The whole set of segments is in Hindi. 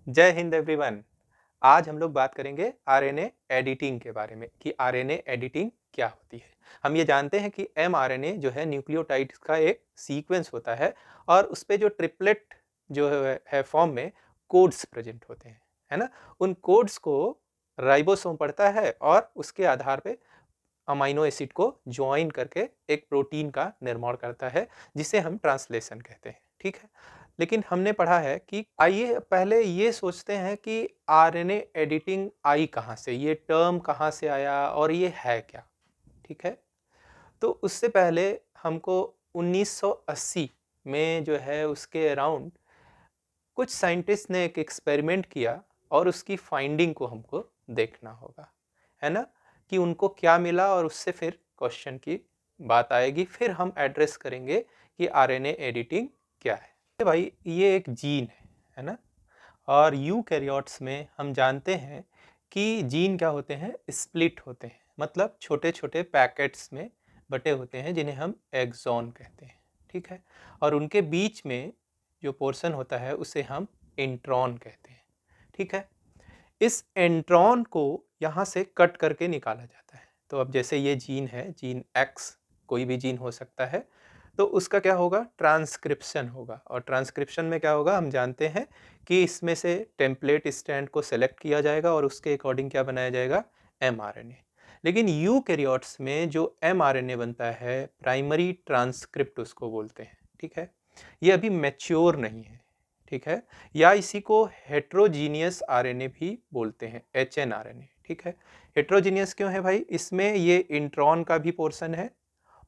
जय हिंद एवरीवन। आज हम लोग बात करेंगे आरएनए एडिटिंग के बारे में कि आरएनए एडिटिंग क्या होती है। हम ये जानते हैं कि एमआरएनए जो है न्यूक्लियोटाइड्स का एक सीक्वेंस होता है और उस पे जो ट्रिपलेट जो है फॉर्म में कोड्स प्रेजेंट होते हैं, है ना। उन कोड्स को राइबोसोम पढ़ता है और उसके आधार पे अमाइनो एसिड को ज्वाइन करके एक प्रोटीन का निर्माण करता है, जिसे हम ट्रांसलेशन कहते हैं। ठीक है, लेकिन हमने पढ़ा है कि आइए पहले ये सोचते हैं कि आरएनए एडिटिंग आई कहाँ से, ये टर्म कहाँ से आया और ये है क्या। ठीक है, तो उससे पहले हमको 1980 में जो है उसके अराउंड कुछ साइंटिस्ट ने एक एक्सपेरिमेंट किया और उसकी फाइंडिंग को हमको देखना होगा, है ना, कि उनको क्या मिला और उससे फिर क्वेश्चन की बात आएगी। फिर हम एड्रेस करेंगे कि आरएनए एडिटिंग क्या है। भाई ये एक जीन है ना। और यूकैरियोट्स में हम जानते हैं कि जीन क्या होते हैं, स्प्लिट होते हैं, मतलब छोटे छोटे पैकेट्स में बटे होते हैं जिन्हें हम एक्सॉन कहते हैं। ठीक है, और उनके बीच में जो पोर्शन होता है उसे हम इंट्रॉन कहते हैं। ठीक है, इस इंट्रॉन को यहाँ से कट करके निकाला जाता है। तो अब जैसे ये जीन है, जीन एक्स, कोई भी जीन हो सकता है, तो उसका क्या होगा, ट्रांसक्रिप्शन होगा। और ट्रांसक्रिप्शन में क्या होगा, हम जानते हैं कि इसमें से टेम्पलेट स्ट्रैंड को सेलेक्ट किया जाएगा और उसके अकॉर्डिंग क्या बनाया जाएगा, एमआरएनए। लेकिन यूकैरियोट्स में जो एमआरएनए बनता है, प्राइमरी ट्रांसक्रिप्ट उसको बोलते हैं। ठीक है, ये अभी मैच्योर नहीं है। ठीक है, या इसी को हेट्रोजीनियस आरएनए भी बोलते हैं, एचएनआरएनए। ठीक है, हेट्रोजीनियस क्यों है भाई, इसमें ये इंट्रॉन का भी पोर्शन है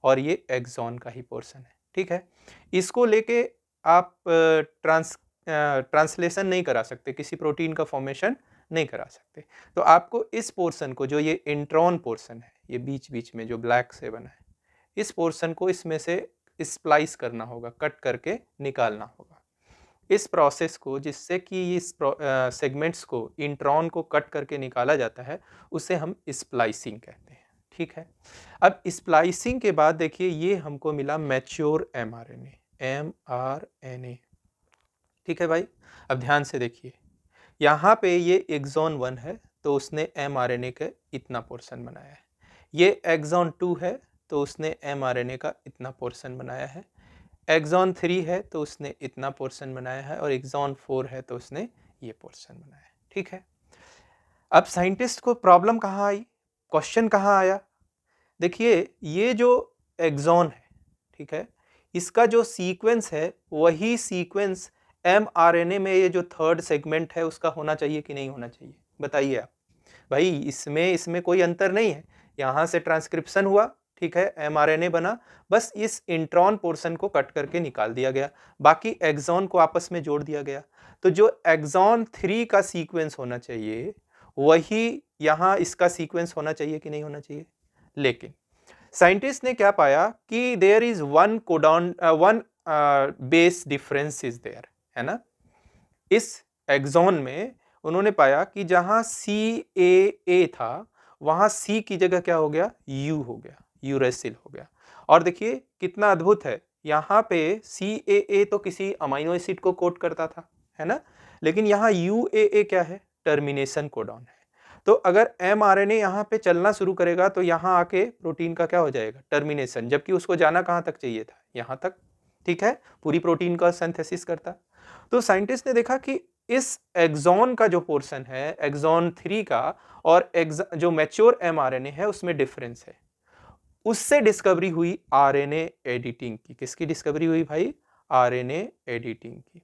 और ये एक्सॉन का ही पोर्शन है। ठीक है, इसको लेके आप ट्रांसलेशन नहीं करा सकते, किसी प्रोटीन का फॉर्मेशन नहीं करा सकते। तो आपको इस पोर्शन को, जो ये इंट्रॉन पोर्शन है, ये बीच बीच में जो ब्लैक से बना है, इस पोर्शन को इसमें से स्प्लाइस करना होगा, कट करके निकालना होगा। इस प्रोसेस को, जिससे कि इस सेगमेंट्स को, इंट्रॉन को कट करके निकाला जाता है, उसे हम स्प्लाइसिंग कहते हैं। ठीक है, अब स्प्लाइसिंग के बाद देखिए ये हमको मिला मैच्योर एमआरएनए, एमआरएनए। ठीक है भाई, अब ध्यान से देखिए, यहाँ पे ये एक्सॉन 1 है तो उसने एमआरएनए का इतना पोर्शन बनाया है। ये एक्सॉन 2 है तो उसने एमआरएनए का इतना पोर्शन बनाया है। एक्सॉन 3 है तो उसने इतना पोर्शन बनाया है और एक्सॉन 4 है तो उसने ये पोर्शन बनाया है। ठीक है, अब साइंटिस्ट को प्रॉब्लम कहाँ आई, क्वेश्चन कहाँ आया। देखिए ये जो एक्सॉन है, ठीक है, इसका जो सीक्वेंस है वही सीक्वेंस एमआरएनए में ये जो थर्ड सेगमेंट है उसका होना चाहिए कि नहीं होना चाहिए, बताइए आप। भाई इसमें इसमें कोई अंतर नहीं है, यहाँ से ट्रांसक्रिप्शन हुआ, ठीक है, एमआरएनए बना, बस इस इंट्रॉन पोर्शन को कट करके निकाल दिया गया, बाकी एक्सॉन को आपस में जोड़ दिया गया। तो जो एक्सॉन 3 का सीक्वेंस होना चाहिए वही यहाँ इसका सीक्वेंस होना चाहिए कि नहीं होना चाहिए। लेकिन साइंटिस्ट ने क्या पाया कि there is one base difference is there, है ना। इस एक्सॉन में उन्होंने पाया कि जहां सी ए था, वहां सी की जगह क्या हो गया, यू हो गया, यूरेसिल हो गया। और देखिए कितना अद्भुत है, यहाँ पे सी ए तो किसी अमाइनो एसिड को कोड करता था, है ना, लेकिन यहाँ यू ए क्या है, टर्मिनेशन कोडॉन है। तो अगर एमआरएनए यहाँ पे चलना शुरू करेगा तो यहाँ आके प्रोटीन का क्या हो जाएगा, टर्मिनेशन, जबकि उसको जाना कहाँ तक चाहिए था, यहाँ तक। ठीक है, पूरी प्रोटीन का सिंथेसिस करता। तो साइंटिस्ट ने देखा कि इस एक्सॉन का जो पोर्शन है, एक्सॉन 3 का, और जो मैच्योर एमआरएनए है उसमें डिफरेंस है। उससे डिस्कवरी हुई आरएनए एडिटिंग की। किसकी डिस्कवरी हुई भाई, आरएनए एडिटिंग की।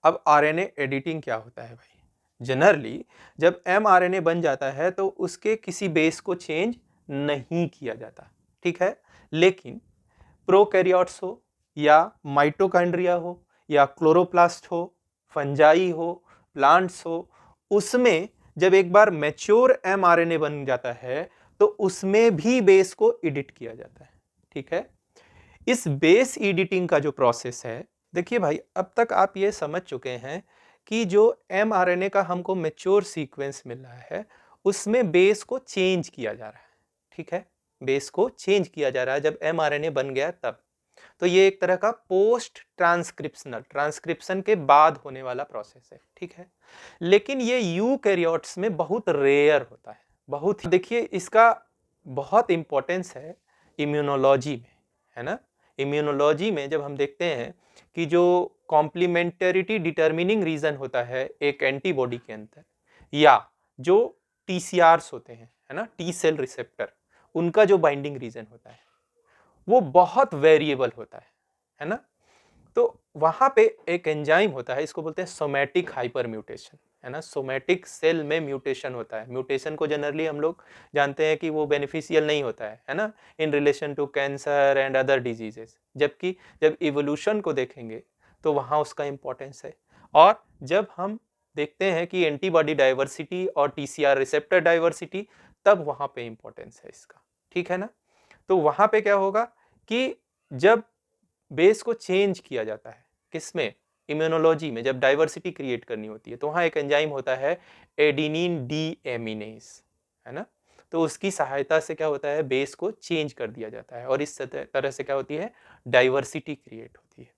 अब आरएनए एडिटिंग क्या होता है भाई, जनरली जब एमआरएनए बन जाता है तो उसके किसी बेस को चेंज नहीं किया जाता। ठीक है, लेकिन प्रोकैरियोट्स हो या माइटोकॉन्ड्रिया हो या क्लोरोप्लास्ट हो, फंजाई हो, प्लांट्स हो, उसमें जब एक बार मैच्योर एमआरएनए बन जाता है तो उसमें भी बेस को एडिट किया जाता है। ठीक है, इस बेस एडिटिंग का जो प्रोसेस है, देखिए भाई अब तक आप ये समझ चुके हैं कि जो एमआरएनए का हमको मैच्योर सीक्वेंस मिल रहा है उसमें बेस को चेंज किया जा रहा है। ठीक है, बेस को चेंज किया जा रहा है जब एमआरएनए बन गया तब। तो ये एक तरह का पोस्ट ट्रांसक्रिप्शनल, ट्रांसक्रिप्शन के बाद होने वाला प्रोसेस है, ठीक है। लेकिन ये यूकैरियोट्स में बहुत रेयर होता है, बहुत देखिए इसका बहुत इंपॉर्टेंस है इम्यूनोलॉजी में, है ना। इम्यूनोलॉजी में जब हम देखते हैं कि जो कॉम्प्लीमेंटरिटी डिटर्मिनिंग रीजन होता है एक एंटीबॉडी के अंदर, या जो टीसीआरस होते हैं, है ना, टी सेल रिसेप्टर, उनका जो बाइंडिंग रीजन होता है वो बहुत वेरिएबल होता है ना। तो वहां पे एक एंजाइम होता है, इसको बोलते हैं सोमैटिक हाइपर म्यूटेशन, है ना। सोमैटिक सेल में म्यूटेशन होता है। म्यूटेशन को जनरली हम लोग जानते हैं कि वो बेनिफिशियल नहीं होता है ना, in relation to cancer and other diseases. जबकि जब इवोल्यूशन को देखेंगे तो वहां उसका इंपॉर्टेंस है। और जब हम देखते हैं कि एंटीबॉडी डाइवर्सिटी और टीसीआर रिसेप्टर डाइवर्सिटी, तब वहां पे इंपॉर्टेंस है इसका, ठीक है ना। तो वहां पे क्या होगा कि जब बेस को चेंज किया जाता है, किसमें, इम्यूनोलॉजी में, जब डाइवर्सिटी क्रिएट करनी होती है तो वहां एक एंजाइम होता है एडिनिन डी एमिनेज, है ना। तो उसकी सहायता से क्या होता है, बेस को चेंज कर दिया जाता है और इस तरह से क्या होती है, डाइवर्सिटी क्रिएट होती है।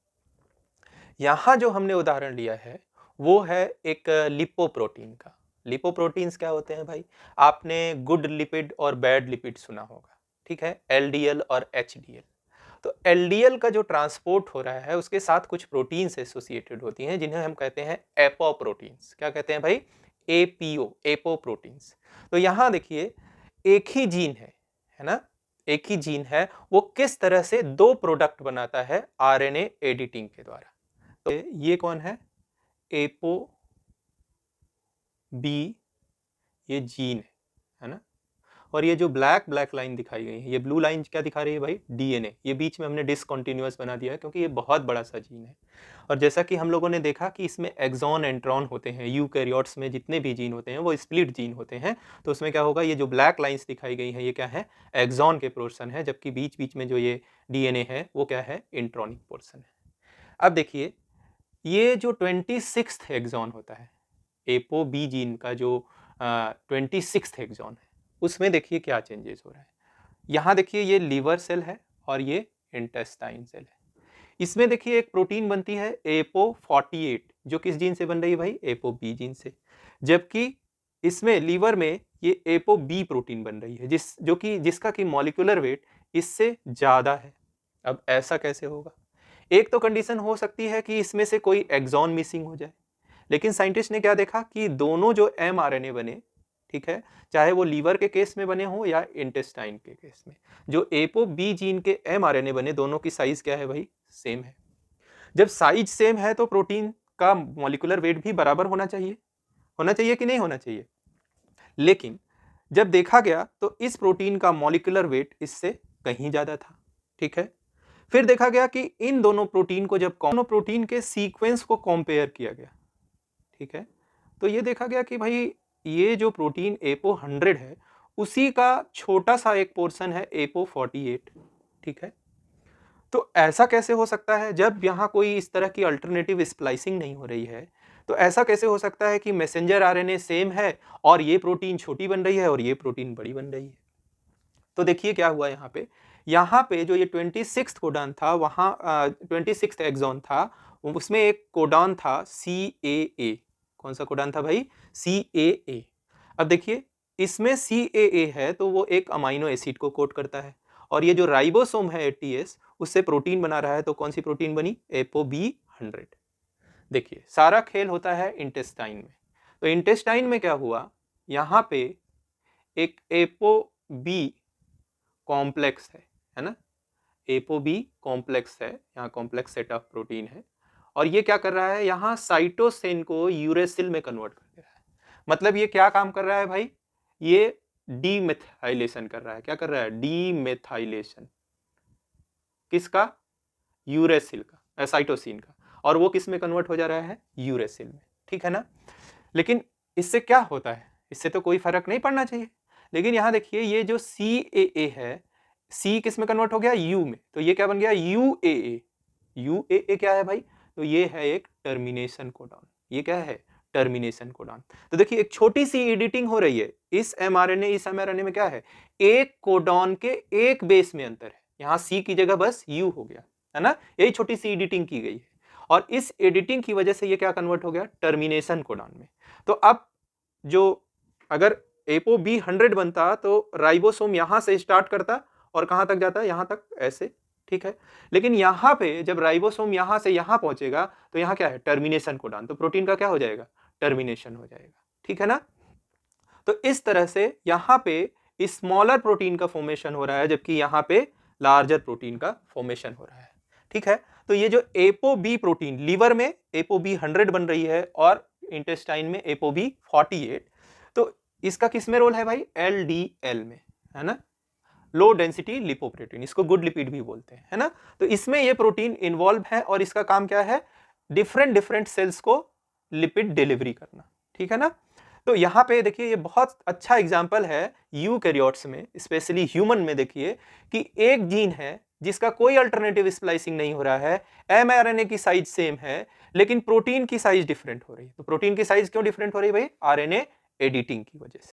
यहां जो हमने उदाहरण लिया है वो है एक लिपोप्रोटीन का। लिपोप्रोटीन्स क्या होते हैं भाई, आपने गुड लिपिड और बैड लिपिड सुना होगा, ठीक है, एलडीएल और एचडीएल। तो एलडीएल का जो ट्रांसपोर्ट हो रहा है उसके साथ कुछ प्रोटीन्स एसोसिएटेड होती हैं जिन्हें हम कहते हैं एपोप्रोटीन्स। क्या कहते हैं भाई, एपीओ, एपोप्रोटीन्स। तो यहां देखिए एक ही जीन है ना, एक ही जीन है, वो किस तरह से दो प्रोडक्ट बनाता है आरएनए एडिटिंग के द्वारा। तो ये कौन है, एपो बी, ये जीन है ना। और ये जो ब्लैक ब्लैक लाइन दिखाई गई है, ये ब्लू लाइन क्या दिखा रही है भाई, डीएनए। ये बीच में हमने डिसकंटिन्यूअस बना दिया है क्योंकि ये बहुत बड़ा सा जीन है। और जैसा कि हम लोगों ने देखा कि इसमें एक्सॉन एंट्रॉन होते हैं, यूकैरियोट्स में जितने भी जीन होते हैं वो स्प्लिट जीन होते हैं। तो उसमें क्या होगा, ये जो ब्लैक लाइन्स दिखाई गई है ये क्या है, एक्सॉन के पोर्शन है, जबकि बीच बीच में जो ये डीएनए है वो क्या है, इंट्रॉनिक पोर्शन है। अब देखिए ये जो 26th एक्सॉन होता है, एपो बी जीन का जो 26th एक्सॉन है, उसमें देखिए क्या चेंजेस हो रहा है। यहाँ देखिए ये लीवर सेल है और ये इंटेस्टाइन सेल है। इसमें देखिए एक प्रोटीन बनती है एपो 48, जो किस जीन से बन रही है भाई, एपो बी जीन से। जबकि इसमें लीवर में ये एपो बी प्रोटीन बन रही है जिसका कि मॉलिक्यूलर वेट इससे ज्यादा है। अब ऐसा कैसे होगा, एक तो कंडीशन हो सकती है कि इसमें से कोई एक्सॉन मिसिंग हो जाए, लेकिन साइंटिस्ट ने क्या देखा कि दोनों जो एमआरएनए बने, ठीक है, चाहे वो लीवर के केस में बने हो या इंटेस्टाइन के केस में, जो एपो बी जीन के एमआरएनए बने, दोनों की साइज क्या है भाई, सेम है। जब साइज सेम है तो प्रोटीन का मॉलिक्यूलर वेट भी बराबर होना चाहिए कि नहीं होना चाहिए। लेकिन जब देखा गया तो इस प्रोटीन का मॉलिक्यूलर वेट इससे कहीं ज्यादा था, ठीक है। फिर देखा गया कि इन दोनों प्रोटीन को जब दोनों प्रोटीन के सीक्वेंस को कंपेयर किया गया, ठीक है, तो ये देखा गया कि भाई ये जो प्रोटीन एपो 100 है उसी का छोटा सा एक पोर्शन है एपो 48, ठीक है। तो ऐसा कैसे हो सकता है, जब यहाँ कोई इस तरह की अल्टरनेटिव स्प्लाइसिंग नहीं हो रही है, तो ऐसा कैसे हो सकता है कि मैसेंजर आरएनए सेम है और ये प्रोटीन छोटी बन रही है और ये प्रोटीन बड़ी बन रही है। तो देखिए क्या हुआ यहाँ पे जो ये 26th कोडॉन था, वहाँ 26th एक्सॉन था, उसमें एक कोडॉन था CAA। कौन सा कोडॉन था भाई, CAA। अब देखिए इसमें CAA है तो वो एक अमाइनो एसिड को कोड करता है, और ये जो राइबोसोम है ATS उससे प्रोटीन बना रहा है। तो कौन सी प्रोटीन बनी, ApoB100। देखिए सारा खेल होता है इंटेस्टाइन में। तो इंटेस्टाइन में क्या हुआ, यहाँ पे एक ApoB कॉम्प्लेक्स है ना, एपोबी कॉम्प्लेक्स है, यहाँ कॉम्प्लेक्स सेट ऑफ प्रोटीन है, और ये क्या कर रहा है, यहाँ साइटोसिन को यूरेसिल में कन्वर्ट कर दे रहा है। मतलब ये क्या काम कर रहा है भाई, ये डीमेथाइलेशन कर रहा है। क्या कर रहा है, डीमेथाइलेशन किसका, यूरेसिल का, साइटोसिन का, और वो किस में कन्वर्ट हो जा रहा है, यूरेसिल में, ठीक है ना। लेकिन इससे क्या होता है, इससे तो कोई फर्क नहीं पड़ना चाहिए। लेकिन यहाँ देखिए ये जो CAA है, C किस में कन्वर्ट हो गया, U में, तो ये क्या बन गया, UAA। UAA क्या है भाई, तो ये है एक टर्मिनेशन कोडॉन। ये क्या है, टर्मिनेशन कोडॉन। तो देखिए एक छोटी सी एडिटिंग हो रही है, इस mRNA में क्या है, एक कोडॉन के एक बेस में अंतर है। यहाँ C की जगह बस U हो गया, है ना, यही छोटी सी एडिटिंग की गई है और इस एडिटिंग की वजह से ये क्या कन्वर्ट हो गया, टर्मिनेशन कोडॉन में। तो अब जो अगर एपोबी 100 बनता तो राइबोसोम यहां से स्टार्ट करता और कहां तक जाता है, यहां तक ऐसे, ठीक है। लेकिन यहां पे जब राइबोसोम यहां से यहां पहुंचेगा तो यहां क्या है, टर्मिनेशन कोडॉन, तो प्रोटीन का क्या हो जाएगा, टर्मिनेशन हो जाएगा, ठीक है ना। तो इस तरह से यहां पे स्मॉलर प्रोटीन का फॉर्मेशन हो रहा है जबकि यहां पे लार्जर प्रोटीन का फॉर्मेशन हो रहा है, ठीक है। तो ये जो एपोबी प्रोटीन, लीवर में एपोबी 100 बन रही है और इंटेस्टाइन में एपोबी 48, तो इसका किसमें रोल है भाई, एलडीएल में, है ना, लो डेंसिटी लिपोप्रोटीन, इसको गुड लिपिड भी बोलते हैं, है ना। तो इसमें ये प्रोटीन इन्वॉल्व है और इसका काम क्या है, डिफरेंट डिफरेंट सेल्स को लिपिड डिलीवरी करना, ठीक है ना। तो यहाँ पे देखिए ये बहुत अच्छा एग्जाम्पल है यूकैरियोट्स में, स्पेशली ह्यूमन में देखिए कि एक जीन है जिसका कोई अल्टरनेटिव स्प्लाइसिंग नहीं हो रहा है, एमआरएनए की साइज सेम है लेकिन प्रोटीन की साइज डिफरेंट हो रही है। तो प्रोटीन की साइज क्यों डिफरेंट हो रही है भाई, आरएनए एडिटिंग की वजह से,